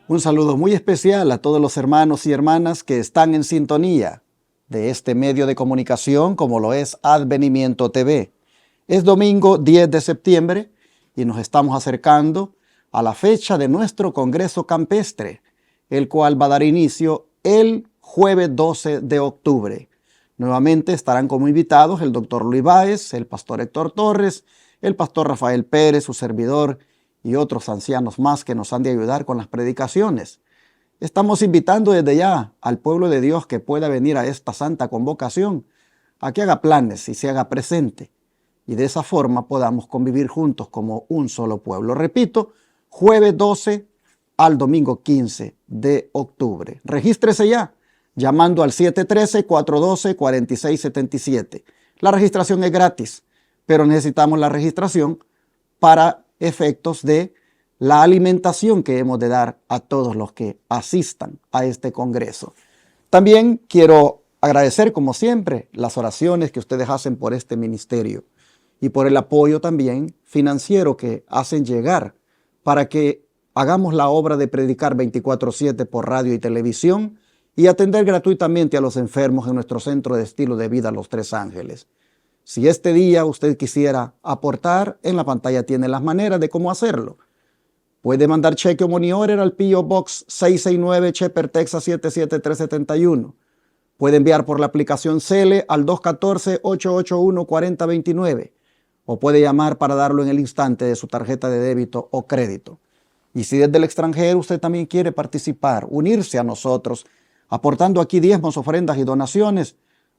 Un saludo muy especial a todos los hermanos y hermanas que están en sintonía de este medio de comunicación como lo es Advenimiento TV. Es domingo 10 de septiembre y nos estamos acercando a la fecha de nuestro Congreso Campestre, el cual va a dar inicio el jueves 12 de octubre. Nuevamente estarán como invitados el doctor Luis Báez, el pastor Héctor Torres, el pastor Rafael Pérez, su servidor, y otros ancianos más que nos han de ayudar con las predicaciones. Estamos invitando desde ya al pueblo de Dios que pueda venir a esta santa convocación, a que haga planes y se haga presente, y de esa forma podamos convivir juntos como un solo pueblo. Repito, jueves 12 al domingo 15 de octubre. Regístrese ya, llamando al 713-412-4677. La registración es gratis, pero necesitamos la registración para efectos de la alimentación que hemos de dar a todos los que asistan a este congreso. También quiero agradecer, como siempre, las oraciones que ustedes hacen por este ministerio y por el apoyo también financiero que hacen llegar para que hagamos la obra de predicar 24/7 por radio y televisión y atender gratuitamente a los enfermos en nuestro centro de estilo de vida Los Tres Ángeles. Si este día usted quisiera aportar, en la pantalla tiene las maneras de cómo hacerlo. Puede mandar cheque o money order al P.O. Box 669 Shepherd, Texas 77371. Puede enviar por la aplicación Cele al 214-881-4029 o puede llamar para darlo en el instante de su tarjeta de débito o crédito. Y si desde el extranjero usted también quiere participar, unirse a nosotros, aportando aquí diezmos, ofrendas y donaciones,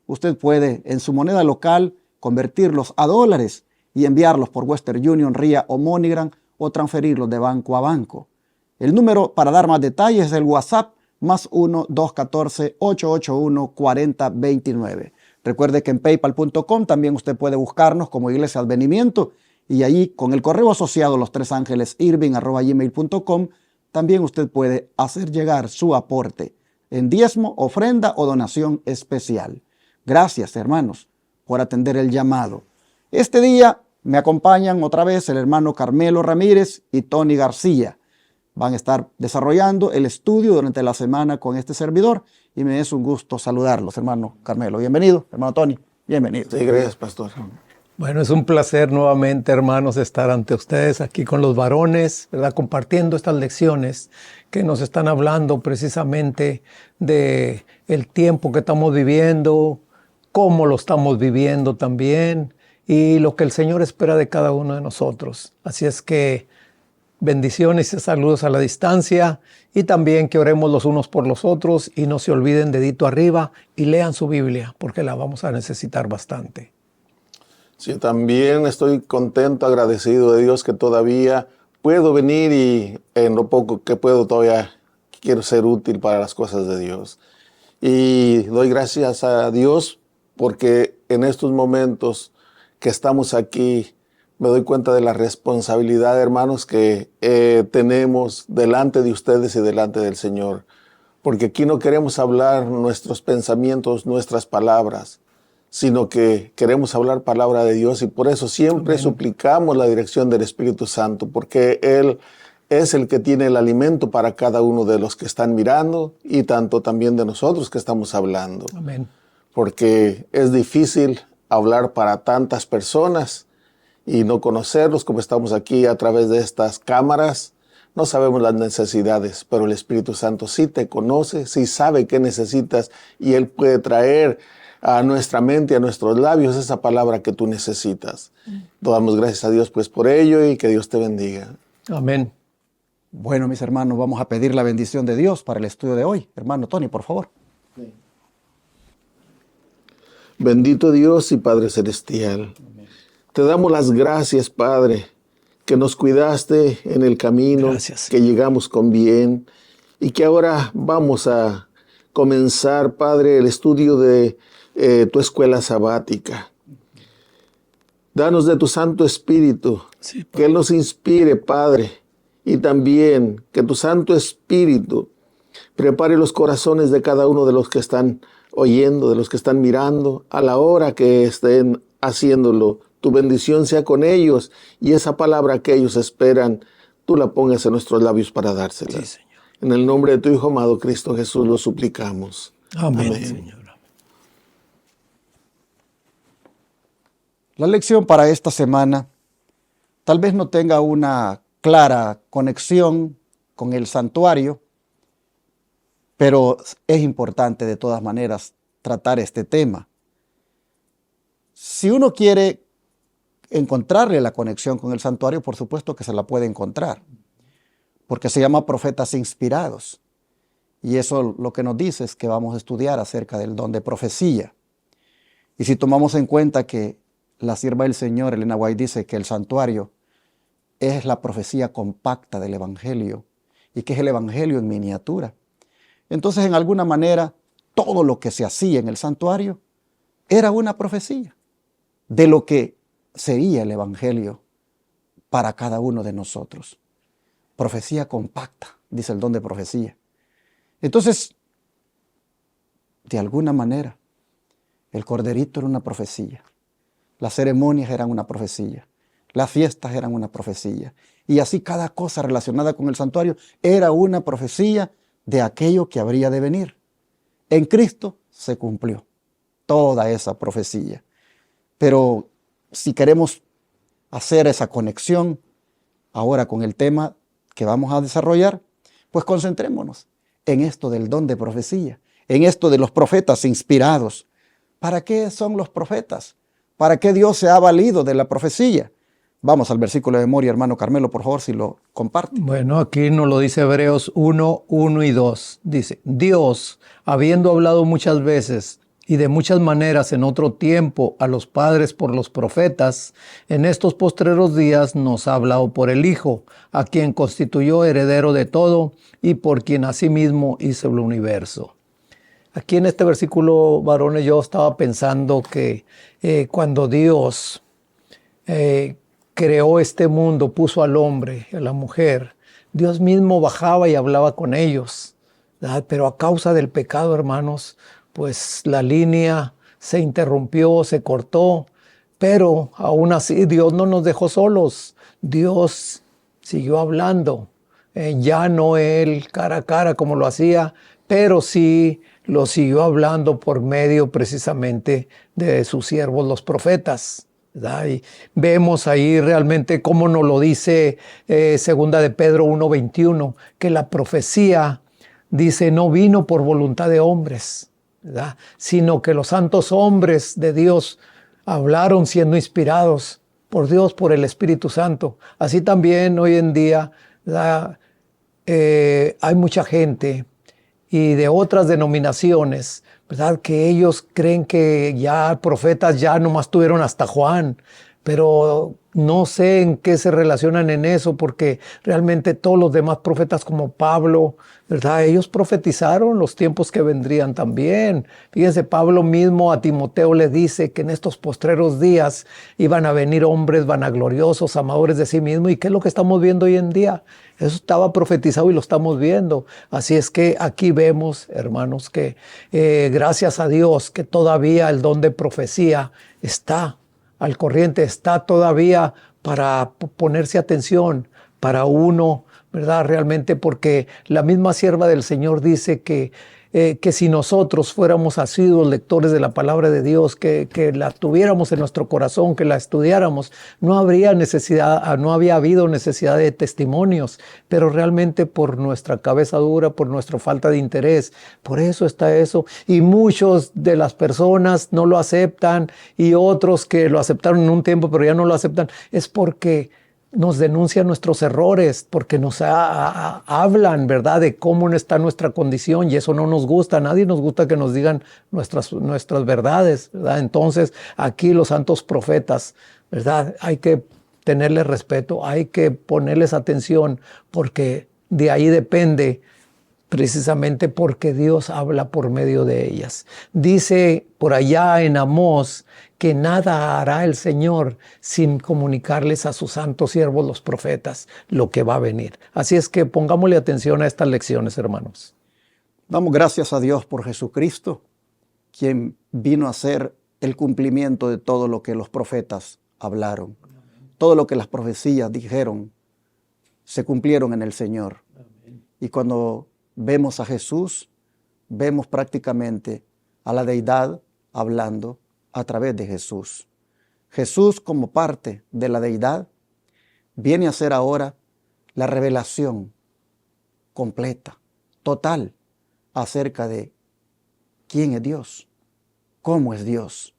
usted puede en su moneda local convertirlos a dólares y enviarlos por Western Union, RIA o MoneyGram o transferirlos de banco a banco. El número para dar más detalles es el WhatsApp más 1-214-881-4029. Recuerde que en paypal.com también usted puede buscarnos como Iglesia Advenimiento y ahí con el correo asociado lostresangelesirving@gmail.com también usted puede hacer llegar su aporte en diezmo, ofrenda o donación especial. Gracias, hermanos, por atender el llamado. Este día me acompañan otra vez el hermano Carmelo Ramírez y Tony García. Van a estar desarrollando el estudio durante la semana con este servidor y me es un gusto saludarlos, hermano Carmelo. Bienvenido, hermano Tony. Bienvenido. Sí, gracias, pastor. Bueno, es un placer nuevamente, hermanos, estar ante ustedes aquí con los varones, ¿verdad? Compartiendo estas lecciones que nos están hablando precisamente de el tiempo que estamos viviendo, cómo lo estamos viviendo también y lo que el Señor espera de cada uno de nosotros. Así es que bendiciones y saludos a la distancia y también que oremos los unos por los otros y no se olviden dedito arriba y lean su Biblia porque la vamos a necesitar bastante. Sí, también estoy contento, agradecido de Dios que todavía puedo venir y en lo poco que puedo todavía quiero ser útil para las cosas de Dios. Y doy gracias a Dios porque en estos momentos que estamos aquí me doy cuenta de la responsabilidad, hermanos, que tenemos delante de ustedes y delante del Señor. Porque aquí no queremos hablar nuestros pensamientos, nuestras palabras, sino que queremos hablar palabra de Dios y por eso siempre suplicamos la dirección del Espíritu Santo, porque Él es el que tiene el alimento para cada uno de los que están mirando y tanto también de nosotros que estamos hablando. Amén. Porque es difícil hablar para tantas personas y no conocerlos como estamos aquí a través de estas cámaras. No sabemos las necesidades, pero el Espíritu Santo sí te conoce, sí sabe qué necesitas y Él puede traer a nuestra mente, a nuestros labios, esa palabra que tú necesitas. Damos gracias a Dios pues por ello y que Dios te bendiga. Amén. Bueno, mis hermanos, vamos a pedir la bendición de Dios para el estudio de hoy. Hermano Tony, por favor. Sí. Bendito Dios y Padre Celestial, te damos las gracias, Padre, que nos cuidaste en el camino, gracias, que llegamos con bien y que ahora vamos a comenzar, Padre, el estudio de tu escuela sabática. Danos de tu Santo Espíritu, sí, que Él nos inspire, Padre, y también que tu Santo Espíritu prepare los corazones de cada uno de los que están oyendo, de los que están mirando, a la hora que estén haciéndolo. Tu bendición sea con ellos y esa palabra que ellos esperan, tú la pongas en nuestros labios para dárselas. Sí, Señor. En el nombre de tu Hijo amado Cristo Jesús lo suplicamos. Amén, Amén. Señor. La lección para esta semana tal vez no tenga una clara conexión con el santuario, pero es importante de todas maneras tratar este tema. Si uno quiere encontrarle la conexión con el santuario, por supuesto que se la puede encontrar, porque se llama profetas inspirados. Y eso lo que nos dice es que vamos a estudiar acerca del don de profecía. Y si tomamos en cuenta que la sierva del Señor, Elena White, dice que el santuario es la profecía compacta del Evangelio y que es el Evangelio en miniatura. Entonces, en alguna manera, todo lo que se hacía en el santuario era una profecía de lo que sería el Evangelio para cada uno de nosotros. Profecía compacta, dice el don de profecía. Entonces, de alguna manera, el corderito era una profecía. Las ceremonias eran una profecía. Las fiestas eran una profecía. Y así cada cosa relacionada con el santuario era una profecía de aquello que habría de venir. En Cristo se cumplió toda esa profecía. Pero si queremos hacer esa conexión ahora con el tema que vamos a desarrollar, pues concentrémonos en esto del don de profecía, en esto de los profetas inspirados. ¿Para qué son los profetas? ¿Para qué Dios se ha valido de la profecía? Vamos al versículo de memoria, hermano Carmelo, por favor, si lo comparte. Bueno, aquí nos lo dice Hebreos 1, 1 y 2. Dice, Dios, habiendo hablado muchas veces y de muchas maneras en otro tiempo a los padres por los profetas, en estos postreros días nos ha hablado por el Hijo, a quien constituyó heredero de todo y por quien asimismo hizo el universo. Aquí en este versículo, varones, yo estaba pensando que cuando Dios creó este mundo, puso al hombre, a la mujer, Dios mismo bajaba y hablaba con ellos, ¿verdad? Pero a causa del pecado, hermanos, pues la línea se interrumpió, se cortó, pero aún así Dios no nos dejó solos. Dios siguió hablando, ya no él cara a cara como lo hacía, pero sí lo siguió hablando por medio precisamente de sus siervos los profetas, ¿verdad? Y vemos ahí realmente cómo nos lo dice segunda de Pedro 1:21, que la profecía, dice, no vino por voluntad de hombres, ¿verdad? Sino que los santos hombres de Dios hablaron siendo inspirados por Dios, por el Espíritu Santo. Así también hoy en día, hay mucha gente y de otras denominaciones, ¿verdad? Que ellos creen que ya profetas ya nomás tuvieron hasta Juan, pero no sé en qué se relacionan en eso, porque realmente todos los demás profetas como Pablo, ¿verdad? Ellos profetizaron los tiempos que vendrían también. Fíjense, Pablo mismo a Timoteo le dice que en estos postreros días iban a venir hombres vanagloriosos, amadores de sí mismos. ¿Y qué es lo que estamos viendo hoy en día? Eso estaba profetizado y lo estamos viendo. Así es que aquí vemos, hermanos, que gracias a Dios que todavía el don de profecía está al corriente, está todavía para ponerse atención para uno, ¿verdad? Realmente, porque la misma sierva del Señor dice que si nosotros fuéramos asiduos lectores de la palabra de Dios, que la tuviéramos en nuestro corazón, que la estudiáramos, no había habido necesidad de testimonios, pero realmente por nuestra cabeza dura, por nuestra falta de interés, por eso está eso. Y muchos de las personas no lo aceptan y otros que lo aceptaron en un tiempo pero ya no lo aceptan, es porque nos denuncian nuestros errores, porque nos hablan, ¿verdad?, de cómo está nuestra condición, y eso no nos gusta. A nadie nos gusta que nos digan nuestras verdades, ¿verdad? Entonces, aquí los santos profetas, ¿verdad?, hay que tenerles respeto, hay que ponerles atención, porque de ahí depende precisamente porque Dios habla por medio de ellas. Dice por allá en Amós que nada hará el Señor sin comunicarles a sus santos siervos los profetas lo que va a venir. Así es que pongámosle atención a estas lecciones, hermanos. Damos gracias a Dios por Jesucristo, quien vino a hacer el cumplimiento de todo lo que los profetas hablaron. Todo lo que las profecías dijeron se cumplieron en el Señor. Y cuando vemos a Jesús, vemos prácticamente a la deidad hablando a través de Jesús. Jesús, como parte de la deidad, viene a ser ahora la revelación completa, total, acerca de quién es Dios, cómo es Dios.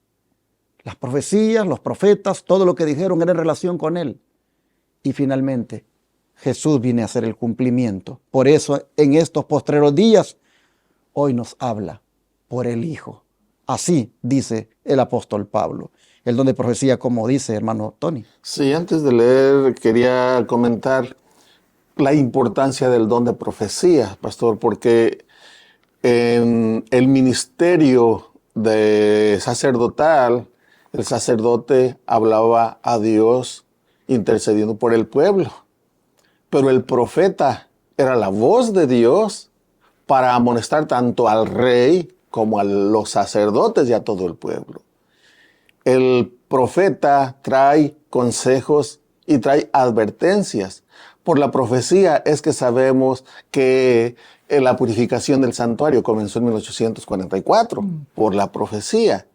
Las profecías, los profetas, todo lo que dijeron era en relación con Él. Y finalmente, Jesús viene a hacer el cumplimiento. Por eso, en estos postreros días, hoy nos habla por el Hijo. Así dice el apóstol Pablo. El don de profecía, como dice hermano Tony. Sí, antes de leer quería comentar la importancia del don de profecía, pastor, porque en el ministerio sacerdotal, el sacerdote hablaba a Dios intercediendo por el pueblo, pero el profeta era la voz de Dios para amonestar tanto al rey como a los sacerdotes y a todo el pueblo. El profeta trae consejos y trae advertencias. Por la profecía es que sabemos que la purificación del santuario comenzó en 1844, por la profecía.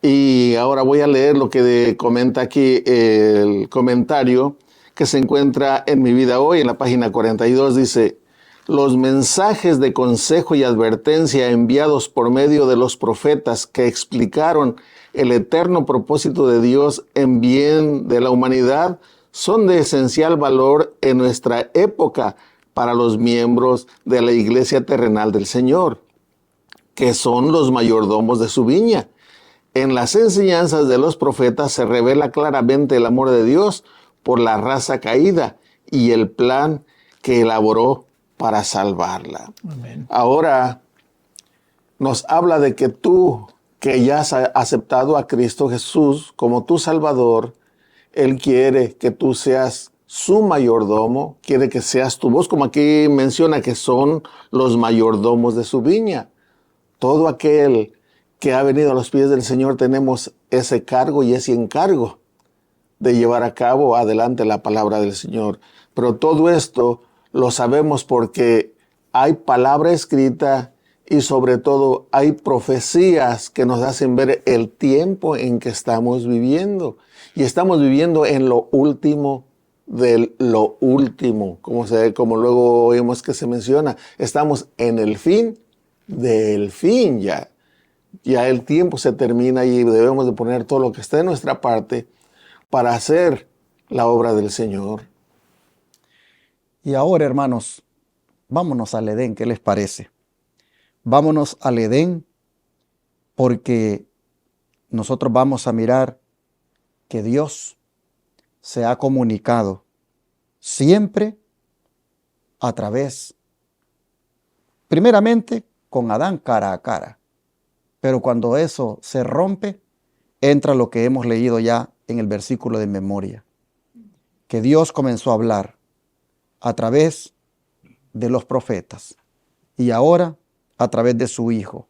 Y ahora voy a leer lo que comenta aquí el comentario que se encuentra en Mi Vida Hoy, en la página 42, dice: los mensajes de consejo y advertencia enviados por medio de los profetas que explicaron el eterno propósito de Dios en bien de la humanidad son de esencial valor en nuestra época para los miembros de la iglesia terrenal del Señor, que son los mayordomos de su viña. En las enseñanzas de los profetas se revela claramente el amor de Dios por la raza caída y el plan que elaboró para salvarla. Amén. Ahora nos habla de que tú, que ya has aceptado a Cristo Jesús como tu Salvador, Él quiere que tú seas su mayordomo, quiere que seas tu voz, como aquí menciona que son los mayordomos de su viña. Todo aquel que ha venido a los pies del Señor tenemos ese cargo y ese encargo de llevar a cabo adelante la palabra del Señor. Pero todo esto lo sabemos porque hay palabra escrita y sobre todo hay profecías que nos hacen ver el tiempo en que estamos viviendo. Y estamos viviendo en lo último de lo último, como luego oímos que se menciona. Estamos en el fin del fin ya. Ya el tiempo se termina y debemos de poner todo lo que está de nuestra parte para hacer la obra del Señor. Y ahora, hermanos, vámonos al Edén, ¿qué les parece? Vámonos al Edén porque nosotros vamos a mirar que Dios se ha comunicado siempre a través, primeramente, con Adán cara a cara. Pero cuando eso se rompe, entra lo que hemos leído ya en el versículo de memoria, que Dios comenzó a hablar a través de los profetas y ahora a través de su Hijo.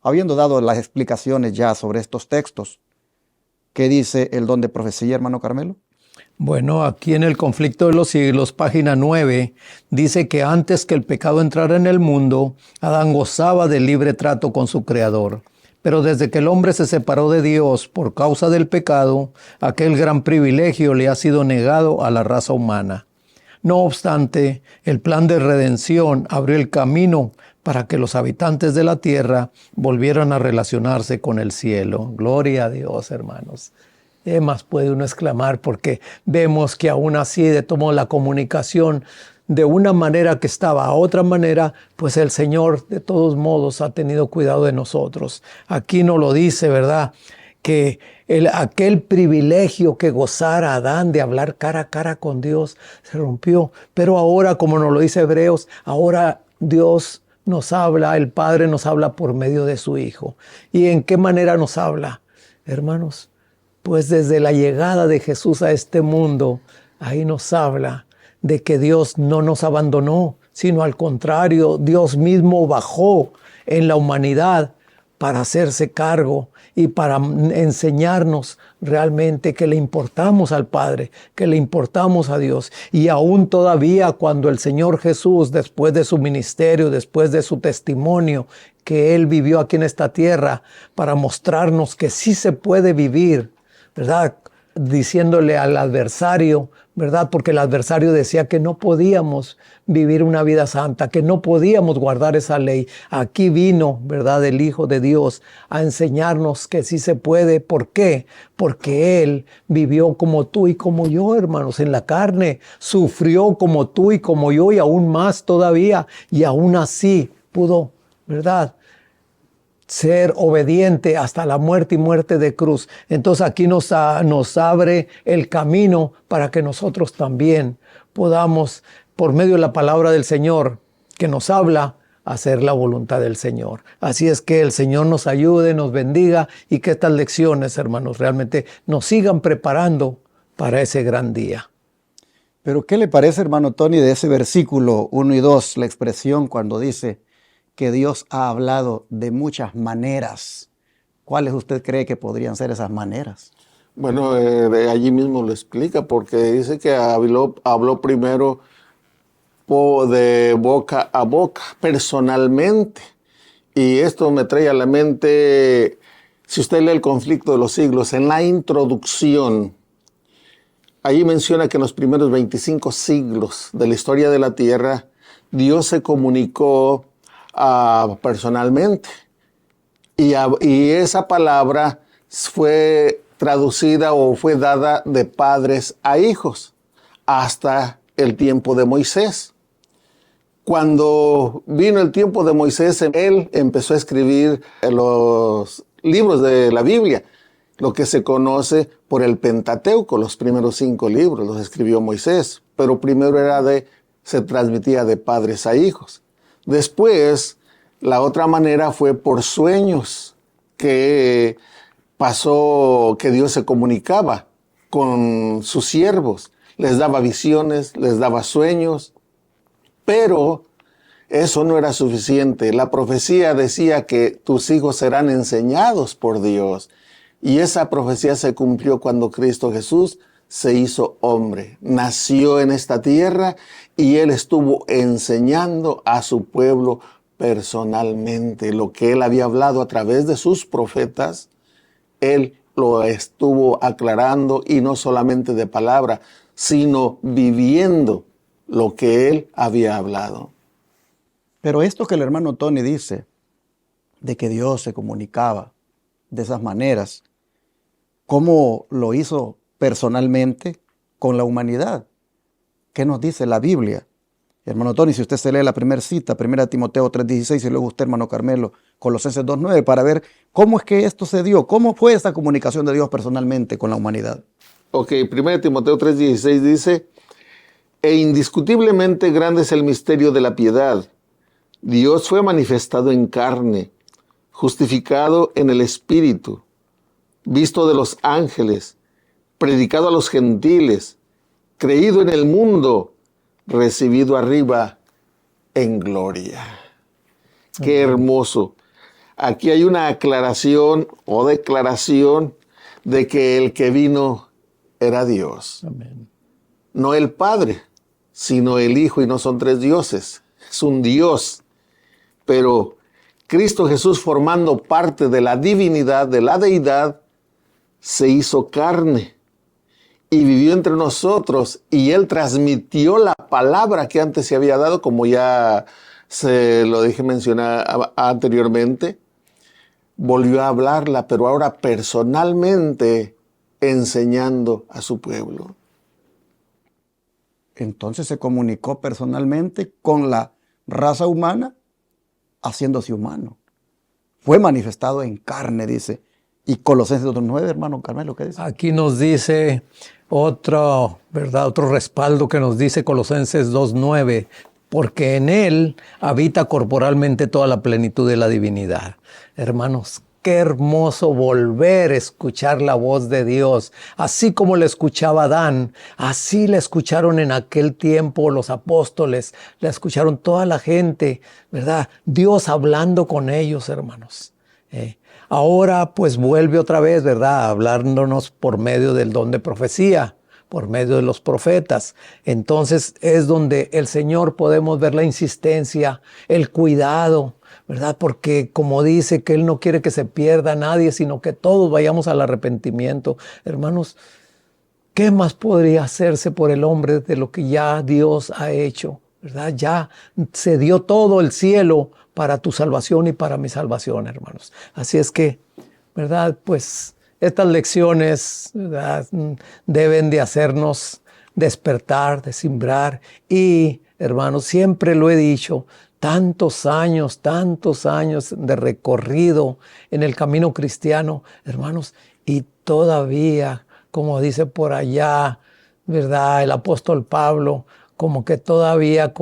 Habiendo dado las explicaciones ya sobre estos textos, ¿qué dice el don de profecía, hermano Carmelo? Bueno, aquí en el Conflicto de los Siglos, página 9, dice que antes que el pecado entrara en el mundo, Adán gozaba de libre trato con su Creador. Pero desde que el hombre se separó de Dios por causa del pecado, aquel gran privilegio le ha sido negado a la raza humana. No obstante, el plan de redención abrió el camino para que los habitantes de la tierra volvieran a relacionarse con el cielo. Gloria a Dios, hermanos. ¿Qué más puede uno exclamar? Porque vemos que aún así tomó la comunicación de una manera que estaba a otra manera, pues el Señor de todos modos ha tenido cuidado de nosotros. Aquí nos lo dice, ¿verdad? Que aquel privilegio que gozara Adán de hablar cara a cara con Dios se rompió. Pero ahora, como nos lo dice Hebreos, ahora Dios nos habla, el Padre nos habla por medio de su Hijo. ¿Y en qué manera nos habla, hermanos? Pues desde la llegada de Jesús a este mundo, ahí nos habla de que Dios no nos abandonó, sino al contrario, Dios mismo bajó en la humanidad para hacerse cargo y para enseñarnos realmente que le importamos al Padre, que le importamos a Dios. Y aún todavía cuando el Señor Jesús, después de su ministerio, después de su testimonio que Él vivió aquí en esta tierra, para mostrarnos que sí se puede vivir, ¿verdad? Diciéndole al adversario, ¿verdad? Porque el adversario decía que no podíamos vivir una vida santa, que no podíamos guardar esa ley. Aquí vino, ¿verdad?, el Hijo de Dios a enseñarnos que sí se puede. ¿Por qué? Porque Él vivió como tú y como yo, hermanos, en la carne. Sufrió como tú y como yo y aún más todavía. Y aún así pudo, ¿verdad?, ser obediente hasta la muerte y muerte de cruz. Entonces aquí nos abre el camino para que nosotros también podamos, por medio de la palabra del Señor que nos habla, hacer la voluntad del Señor. Así es que el Señor nos ayude, nos bendiga y que estas lecciones, hermanos, realmente nos sigan preparando para ese gran día. Pero ¿qué le parece, hermano Tony, de ese versículo 1 y 2, la expresión cuando dice que Dios ha hablado de muchas maneras? ¿Cuáles usted cree que podrían ser esas maneras? Bueno, de allí mismo lo explica, porque dice que habló primero de boca a boca, personalmente. Y esto me trae a la mente, si usted lee el Conflicto de los Siglos, en la introducción, allí menciona que en los primeros 25 siglos de la historia de la Tierra, Dios se comunicó personalmente. Y esa palabra fue traducida o fue dada de padres a hijos hasta el tiempo de Moisés. Cuando vino el tiempo de Moisés, él empezó a escribir los libros de la Biblia, lo que se conoce por el Pentateuco, los primeros 5 libros los escribió Moisés, pero primero se transmitía de padres a hijos. Después, la otra manera fue por sueños, que pasó que Dios se comunicaba con sus siervos, les daba visiones, les daba sueños, pero eso no era suficiente. La profecía decía que tus hijos serán enseñados por Dios, y esa profecía se cumplió cuando Cristo Jesús se hizo hombre, nació en esta tierra y Él estuvo enseñando a su pueblo personalmente. Lo que Él había hablado a través de sus profetas, Él lo estuvo aclarando, y no solamente de palabra, sino viviendo lo que Él había hablado. Pero esto que el hermano Tony dice, de que Dios se comunicaba de esas maneras, ¿cómo lo hizo personalmente con la humanidad? ¿Qué nos dice la Biblia? Hermano Tony, si usted se lee la primera cita, 1 Timoteo 3:16, y luego usted, hermano Carmelo, Colosenses 2:9, para ver cómo es que esto se dio, cómo fue esta comunicación de Dios personalmente con la humanidad. Ok, 1 Timoteo 3:16 dice: e indiscutiblemente grande es el misterio de la piedad. Dios fue manifestado en carne, justificado en el Espíritu, visto de los ángeles, predicado a los gentiles, creído en el mundo, recibido arriba en gloria. Qué hermoso. Aquí hay una aclaración o declaración de que el que vino era Dios. Amén. No el Padre, sino el Hijo, y no son 3 dioses. Es un Dios. Pero Cristo Jesús, formando parte de la divinidad, de la deidad, se hizo carne y vivió entre nosotros, y Él transmitió la palabra que antes se había dado, como ya se lo dije mencionar anteriormente. Volvió a hablarla, pero ahora personalmente, enseñando a su pueblo. Entonces se comunicó personalmente con la raza humana, haciéndose humano. Fue manifestado en carne, dice. Y Colosenses 2:9, hermano Carmelo, ¿qué dice? Aquí nos dice otro, ¿verdad? Otro respaldo que nos dice Colosenses 2:9, porque en Él habita corporalmente toda la plenitud de la divinidad. Hermanos, qué hermoso volver a escuchar la voz de Dios. Así como la escuchaba Adán, así la escucharon en aquel tiempo los apóstoles, la escucharon toda la gente, ¿verdad? Dios hablando con ellos, hermanos. ahora pues vuelve otra vez, ¿verdad?, hablándonos por medio del don de profecía, por medio de los profetas. Entonces es donde el Señor podemos ver la insistencia, el cuidado, ¿verdad? Porque como dice que Él no quiere que se pierda nadie, sino que todos vayamos al arrepentimiento. Hermanos, ¿qué más podría hacerse por el hombre de lo que ya Dios ha hecho? ¿Verdad? Ya se dio todo el cielo para tu salvación y para mi salvación, hermanos. Así es que, ¿verdad? Pues estas lecciones, ¿verdad?, deben de hacernos despertar, de simbrar. Y, hermanos, siempre lo he dicho, tantos años de recorrido en el camino cristiano, hermanos, y todavía, como dice por allá, ¿verdad?, el apóstol Pablo, como que todavía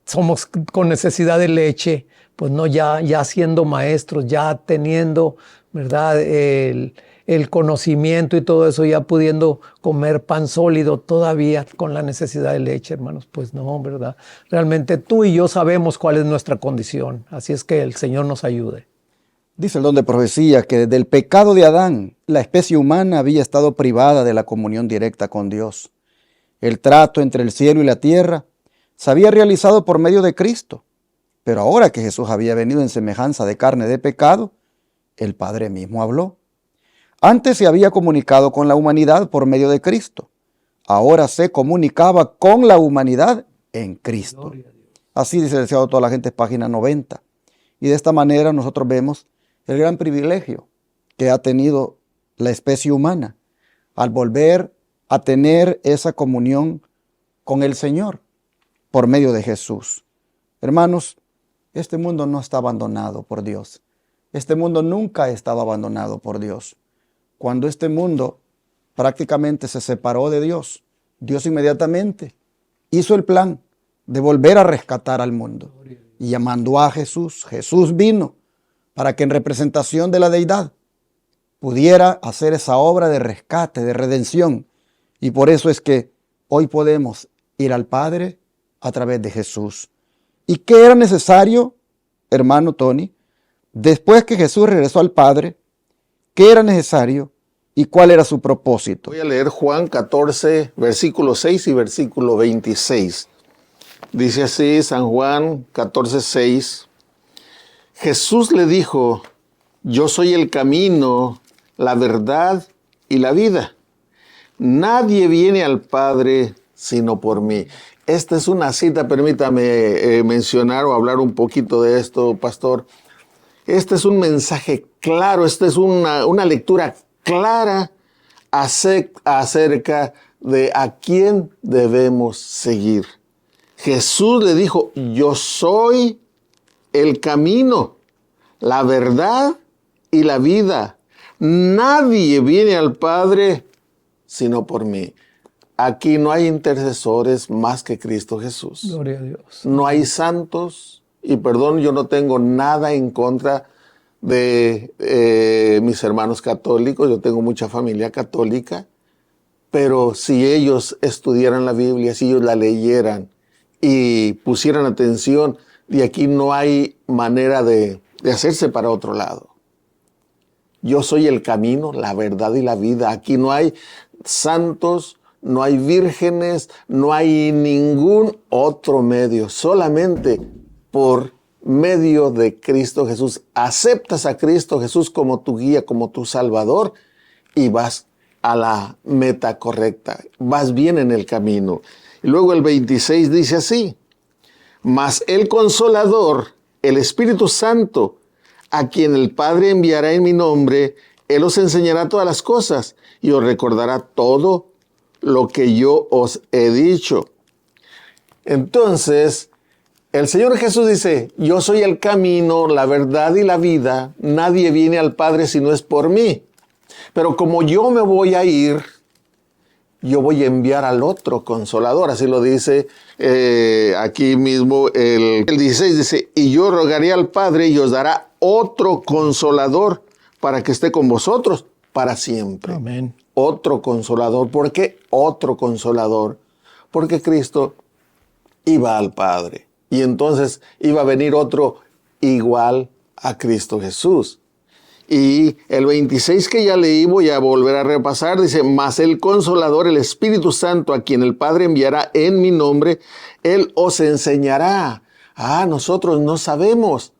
somos con necesidad de leche, pues no, ya siendo maestros, ya teniendo, ¿verdad?, el conocimiento y todo eso, ya pudiendo comer pan sólido, todavía con la necesidad de leche, hermanos. Pues no, ¿verdad? Realmente tú y yo sabemos cuál es nuestra condición, así es que el Señor nos ayude. Dice el don de profecía que desde el pecado de Adán, la especie humana había estado privada de la comunión directa con Dios. El trato entre el cielo y la tierra se había realizado por medio de Cristo, pero ahora que Jesús había venido en semejanza de carne de pecado, el Padre mismo habló. Antes se había comunicado con la humanidad por medio de Cristo. Ahora se comunicaba con la humanidad en Cristo. Así dice el deseado de toda la gente, página 90. Y de esta manera nosotros vemos el gran privilegio que ha tenido la especie humana al volver a tener esa comunión con el Señor por medio de Jesús. Hermanos, este mundo no está abandonado por Dios. Este mundo nunca ha estado abandonado por Dios. Cuando este mundo prácticamente se separó de Dios, Dios inmediatamente hizo el plan de volver a rescatar al mundo. Y mandó a Jesús. Jesús vino para que en representación de la deidad pudiera hacer esa obra de rescate, de redención. Y por eso es que hoy podemos ir al Padre a través de Jesús. ¿Y qué era necesario, hermano Tony, después que Jesús regresó al Padre? ¿Qué era necesario y cuál era su propósito? Voy a leer Juan 14, versículo 6 y versículo 26. Dice así, San Juan 14, 6. Jesús le dijo, yo soy el camino, la verdad y la vida. Nadie viene al Padre sino por mí. Esta es una cita, permítame mencionar o hablar un poquito de esto, pastor. Este es un mensaje claro, esta es una lectura clara acerca de a quién debemos seguir. Jesús le dijo, yo soy el camino, la verdad y la vida. Nadie viene al Padre sino por mí. Aquí no hay intercesores más que Cristo Jesús. Gloria a Dios. No hay santos. Y perdón, yo no tengo nada en contra de mis hermanos católicos. Yo tengo mucha familia católica. Pero si ellos estudiaran la Biblia, si ellos la leyeran y pusieran atención, de aquí no hay manera de hacerse para otro lado. Yo soy el camino, la verdad y la vida. Aquí no hay santos, no hay vírgenes, no hay ningún otro medio. Solamente por medio de Cristo Jesús. Aceptas a Cristo Jesús como tu guía, como tu Salvador y vas a la meta correcta. Vas bien en el camino. Y luego el 26 dice así, mas el Consolador, el Espíritu Santo, a quien el Padre enviará en mi nombre, Él os enseñará todas las cosas y os recordará todo lo que yo os he dicho. Entonces, el Señor Jesús dice, yo soy el camino, la verdad y la vida. Nadie viene al Padre si no es por mí. Pero como yo me voy a ir, yo voy a enviar al otro Consolador. Así lo dice aquí mismo el 16. Dice, y yo rogaré al Padre y os dará otro Consolador para que esté con vosotros para siempre. Amén. Otro Consolador. ¿Por qué otro Consolador? Porque Cristo iba al Padre. Y entonces iba a venir otro igual a Cristo Jesús. Y el 26 que ya leí, voy a volver a repasar, dice, mas el Consolador, el Espíritu Santo, a quien el Padre enviará en mi nombre, Él os enseñará. Nosotros no sabemos.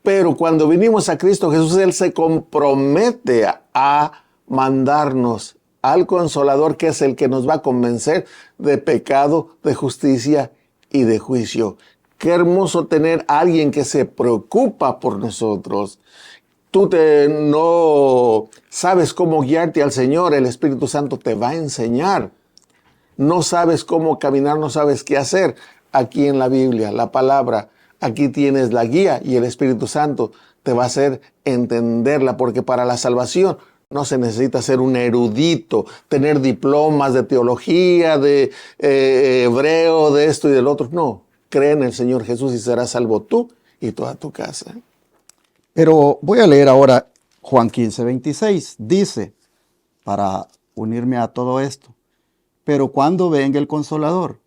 Pero cuando vinimos a Cristo Jesús, Él se compromete a mandarnos al Consolador, que es el que nos va a convencer de pecado, de justicia y de juicio. Qué hermoso tener a alguien que se preocupa por nosotros. Tú no sabes cómo guiarte al Señor, el Espíritu Santo te va a enseñar. No sabes cómo caminar, no sabes qué hacer. Aquí en la Biblia, la palabra, aquí tienes la guía y el Espíritu Santo te va a hacer entenderla, porque para la salvación no se necesita ser un erudito, tener diplomas de teología, de hebreo, de esto y del otro. No, cree en el Señor Jesús y serás salvo tú y toda tu casa. Pero voy a leer ahora Juan 15, 26. Dice, para unirme a todo esto, pero cuando venga el Consolador,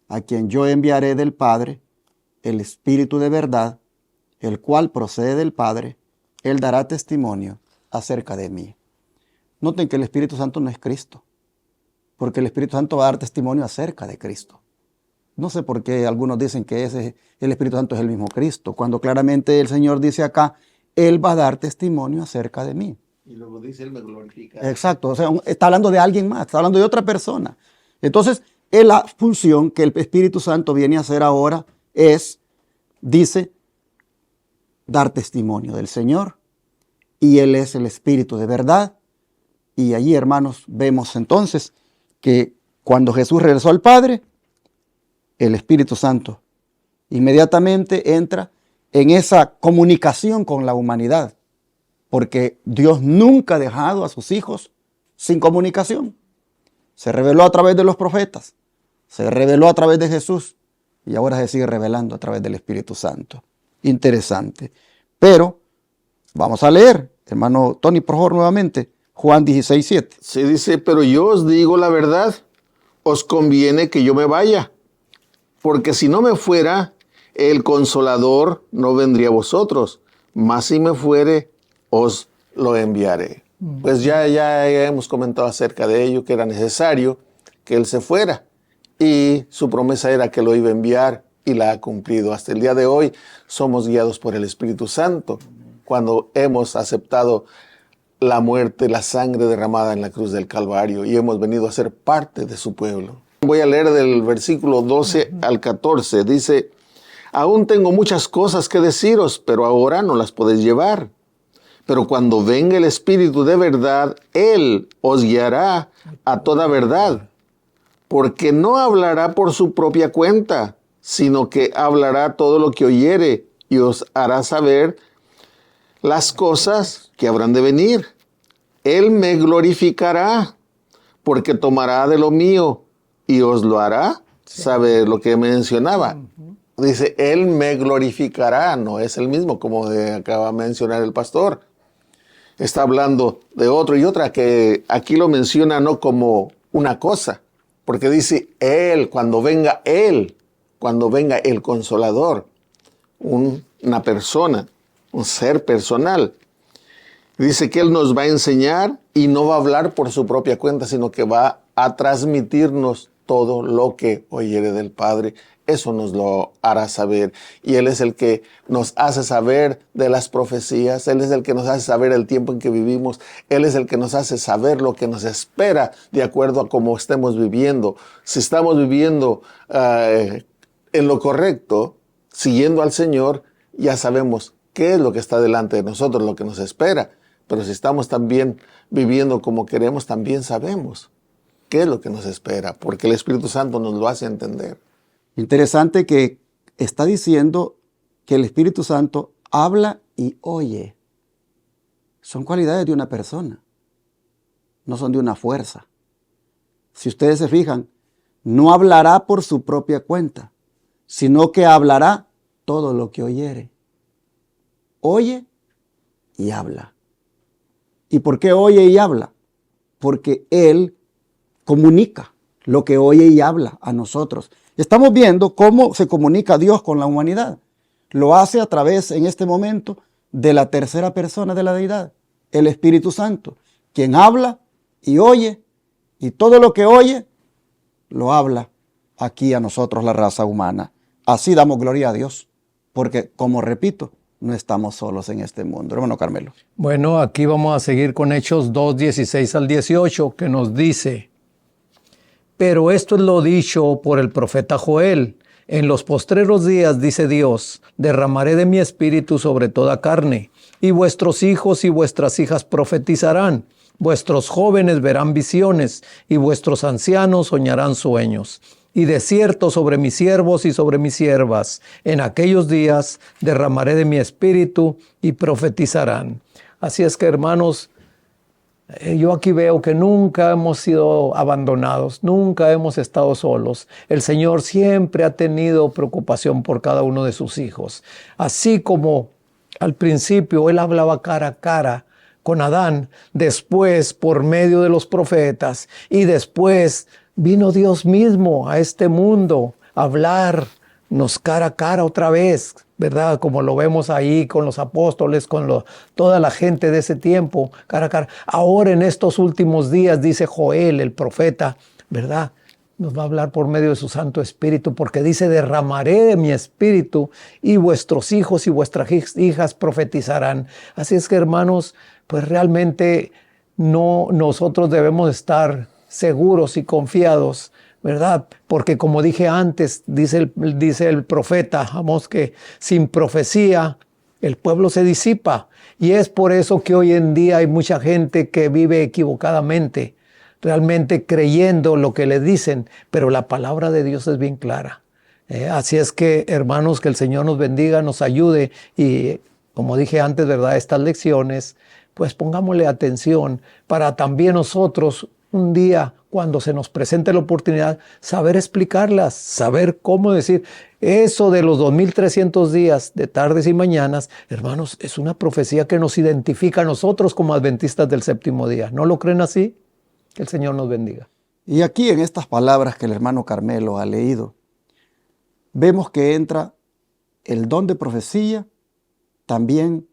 a quien yo enviaré del Padre, el Espíritu de verdad, el cual procede del Padre, Él dará testimonio acerca de mí. Noten que el Espíritu Santo no es Cristo, porque el Espíritu Santo va a dar testimonio acerca de Cristo. No sé por qué algunos dicen que el Espíritu Santo es el mismo Cristo, cuando claramente el Señor dice acá, Él va a dar testimonio acerca de mí. Y luego dice, Él me glorifica. Exacto, o sea, está hablando de alguien más, está hablando de otra persona. Entonces, la función que el Espíritu Santo viene a hacer ahora es, dice, dar testimonio del Señor, y Él es el Espíritu de verdad. Y allí, hermanos, vemos entonces que cuando Jesús regresó al Padre, el Espíritu Santo inmediatamente entra en esa comunicación con la humanidad, porque Dios nunca ha dejado a sus hijos sin comunicación. Se reveló a través de los profetas, se reveló a través de Jesús y ahora se sigue revelando a través del Espíritu Santo. Interesante. Pero vamos a leer, hermano Tony, por favor, nuevamente, Juan 16, 7. Sí, dice, pero yo os digo la verdad, os conviene que yo me vaya, porque si no me fuera, el Consolador no vendría a vosotros, mas si me fuere, os lo enviaré. Pues ya hemos comentado acerca de ello, que era necesario que Él se fuera, y su promesa era que lo iba a enviar, y la ha cumplido. Hasta el día de hoy somos guiados por el Espíritu Santo, cuando hemos aceptado la muerte, la sangre derramada en la cruz del Calvario, y hemos venido a ser parte de su pueblo. Voy a leer del versículo 12 al 14. Dice, aún tengo muchas cosas que deciros, pero ahora no las podéis llevar. Pero cuando venga el Espíritu de verdad, Él os guiará a toda verdad, porque no hablará por su propia cuenta, sino que hablará todo lo que oyere y os hará saber las cosas que habrán de venir. Él me glorificará, porque tomará de lo mío y os lo hará saber, lo que mencionaba. Dice, Él me glorificará, no es el mismo como acaba de mencionar el pastor. Está hablando de otro y otra, que aquí lo menciona no como una cosa, porque dice Él, cuando venga el Consolador, una persona, un ser personal. Dice que Él nos va a enseñar y no va a hablar por su propia cuenta, sino que va a transmitirnos todo lo que oyere del Padre. Eso nos lo hará saber. Y Él es el que nos hace saber de las profecías. Él es el que nos hace saber el tiempo en que vivimos. Él es el que nos hace saber lo que nos espera de acuerdo a cómo estemos viviendo. Si estamos viviendo en lo correcto, siguiendo al Señor, ya sabemos qué es lo que está delante de nosotros, lo que nos espera. Pero si estamos también viviendo como queremos, también sabemos qué es lo que nos espera, porque el Espíritu Santo nos lo hace entender. Interesante que está diciendo que el Espíritu Santo habla y oye. Son cualidades de una persona, no son de una fuerza. Si ustedes se fijan, no hablará por su propia cuenta, sino que hablará todo lo que oyere. Oye y habla. ¿Y por qué oye y habla? Porque Él comunica lo que oye y habla a nosotros. Estamos viendo cómo se comunica Dios con la humanidad. Lo hace a través, en este momento, de la tercera persona de la deidad, el Espíritu Santo, quien habla y oye, y todo lo que oye, lo habla aquí a nosotros, la raza humana. Así damos gloria a Dios, porque, como repito, no estamos solos en este mundo. Hermano Carmelo. Bueno, aquí vamos a seguir con Hechos 2, 16 al 18, que nos dice: pero esto es lo dicho por el profeta Joel. En los postreros días, dice Dios, derramaré de mi espíritu sobre toda carne, y vuestros hijos y vuestras hijas profetizarán, vuestros jóvenes verán visiones, y vuestros ancianos soñarán sueños. Y de cierto sobre mis siervos y sobre mis siervas, en aquellos días derramaré de mi espíritu y profetizarán. Así es que, hermanos, yo aquí veo que nunca hemos sido abandonados, nunca hemos estado solos. El Señor siempre ha tenido preocupación por cada uno de sus hijos. Así como al principio Él hablaba cara a cara con Adán, después por medio de los profetas, y después vino Dios mismo a este mundo a hablarnos cara a cara otra vez, ¿verdad? Como lo vemos ahí con los apóstoles, con toda la gente de ese tiempo, cara a cara. Ahora en estos últimos días, dice Joel, el profeta, ¿verdad? Nos va a hablar por medio de su Santo Espíritu, porque dice: derramaré de mi Espíritu y vuestros hijos y vuestras hijas profetizarán. Así es que, hermanos, pues realmente nosotros debemos estar seguros y confiados, ¿verdad? Porque, como dije antes, dice el profeta Amós, que sin profecía el pueblo se disipa. Y es por eso que hoy en día hay mucha gente que vive equivocadamente, realmente creyendo lo que le dicen, pero la palabra de Dios es bien clara. Así es que, hermanos, que el Señor nos bendiga, nos ayude, y como dije antes, ¿verdad? Estas lecciones, pues pongámosle atención para también nosotros un día, cuando se nos presente la oportunidad, saber explicarlas, saber cómo decir. Eso de los 2300 días de tardes y mañanas, hermanos, es una profecía que nos identifica a nosotros como adventistas del séptimo día. ¿No lo creen así? Que el Señor nos bendiga. Y aquí, en estas palabras que el hermano Carmelo ha leído, vemos que entra el don de profecía también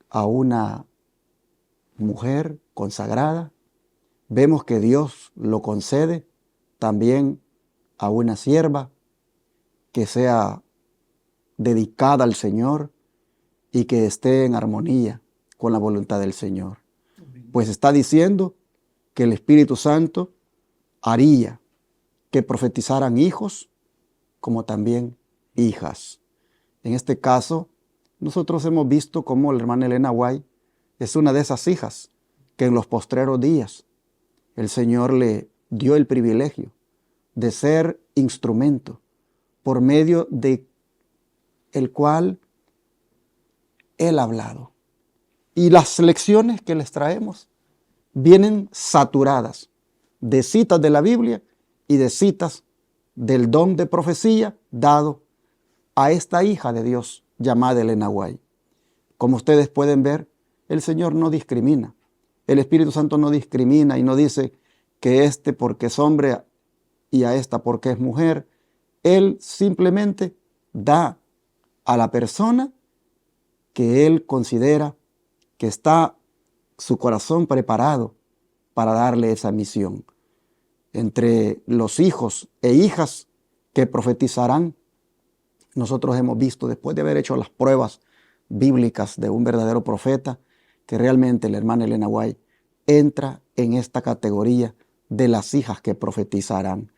a una mujer consagrada. Vemos que Dios lo concede también a una sierva que sea dedicada al Señor y que esté en armonía con la voluntad del Señor. Pues está diciendo que el Espíritu Santo haría que profetizaran hijos como también hijas. En este caso, nosotros hemos visto cómo la hermana Elena White es una de esas hijas que en los postreros días el Señor le dio el privilegio de ser instrumento por medio de el cual Él ha hablado. Y las lecciones que les traemos vienen saturadas de citas de la Biblia y de citas del don de profecía dado a esta hija de Dios llamada Elena White. Como ustedes pueden ver, el Señor no discrimina. El Espíritu Santo no discrimina y no dice que este porque es hombre y a esta porque es mujer. Él simplemente da a la persona que Él considera que está su corazón preparado para darle esa misión. Entre los hijos e hijas que profetizarán, nosotros hemos visto, después de haber hecho las pruebas bíblicas de un verdadero profeta, que realmente la hermana Elena White entra en esta categoría de las hijas que profetizarán.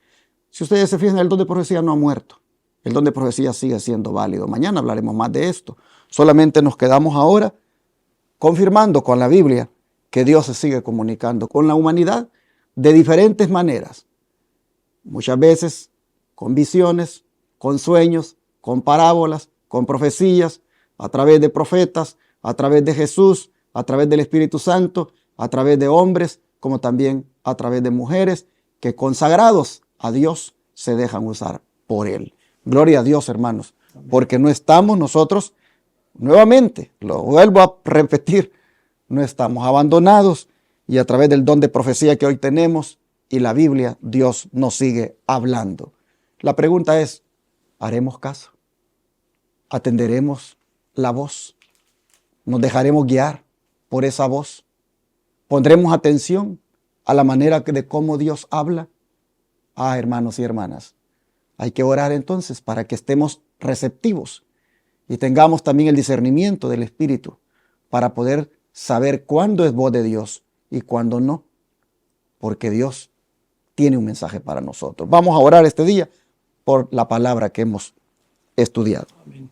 Si ustedes se fijan, el don de profecía no ha muerto. El don de profecía sigue siendo válido. Mañana hablaremos más de esto. Solamente nos quedamos ahora confirmando con la Biblia que Dios se sigue comunicando con la humanidad de diferentes maneras. Muchas veces con visiones, con sueños, con parábolas, con profecías, a través de profetas, a través de Jesús, a través del Espíritu Santo, a través de hombres, como también a través de mujeres que consagrados a Dios se dejan usar por Él. Gloria a Dios, hermanos, porque no estamos nosotros, nuevamente, lo vuelvo a repetir, no estamos abandonados, y a través del don de profecía que hoy tenemos y la Biblia, Dios nos sigue hablando. La pregunta es, ¿haremos caso? ¿Atenderemos la voz? Nos dejaremos guiar por esa voz. Pondremos atención a la manera de cómo Dios habla. Hermanos y hermanas, hay que orar entonces para que estemos receptivos y tengamos también el discernimiento del Espíritu para poder saber cuándo es voz de Dios y cuándo no, porque Dios tiene un mensaje para nosotros. Vamos a orar este día por la palabra que hemos estudiado. Amén.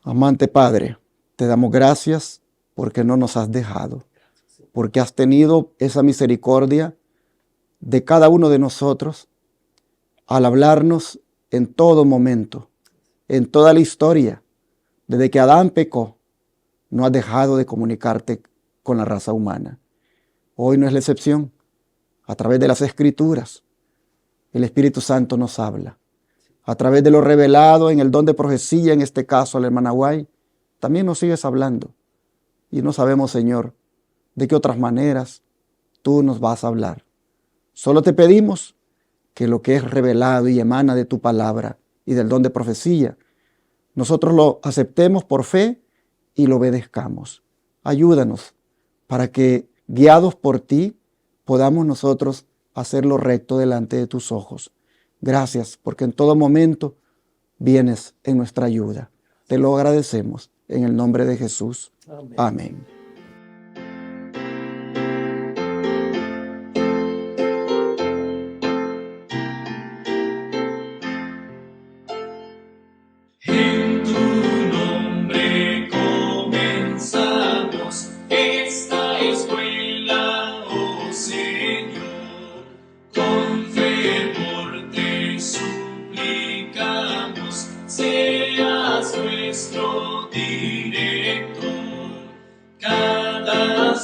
Amante Padre, te damos gracias porque no nos has dejado, porque has tenido esa misericordia de cada uno de nosotros al hablarnos en todo momento, en toda la historia. Desde que Adán pecó, no has dejado de comunicarte con la raza humana. Hoy no es la excepción. A través de las Escrituras, el Espíritu Santo nos habla. A través de lo revelado en el don de profecía, en este caso a la hermana Guay, también nos sigues hablando. Y no sabemos, Señor, de qué otras maneras tú nos vas a hablar. Solo te pedimos que lo que es revelado y emana de tu palabra y del don de profecía, nosotros lo aceptemos por fe y lo obedezcamos. Ayúdanos para que, guiados por ti, podamos nosotros hacer lo recto delante de tus ojos. Gracias, porque en todo momento vienes en nuestra ayuda. Te lo agradecemos en el nombre de Jesús. Amén. Amén. En tu nombre comenzamos esta escuela, oh Señor. Con fervor te suplicamos, seas nuestro director. Cada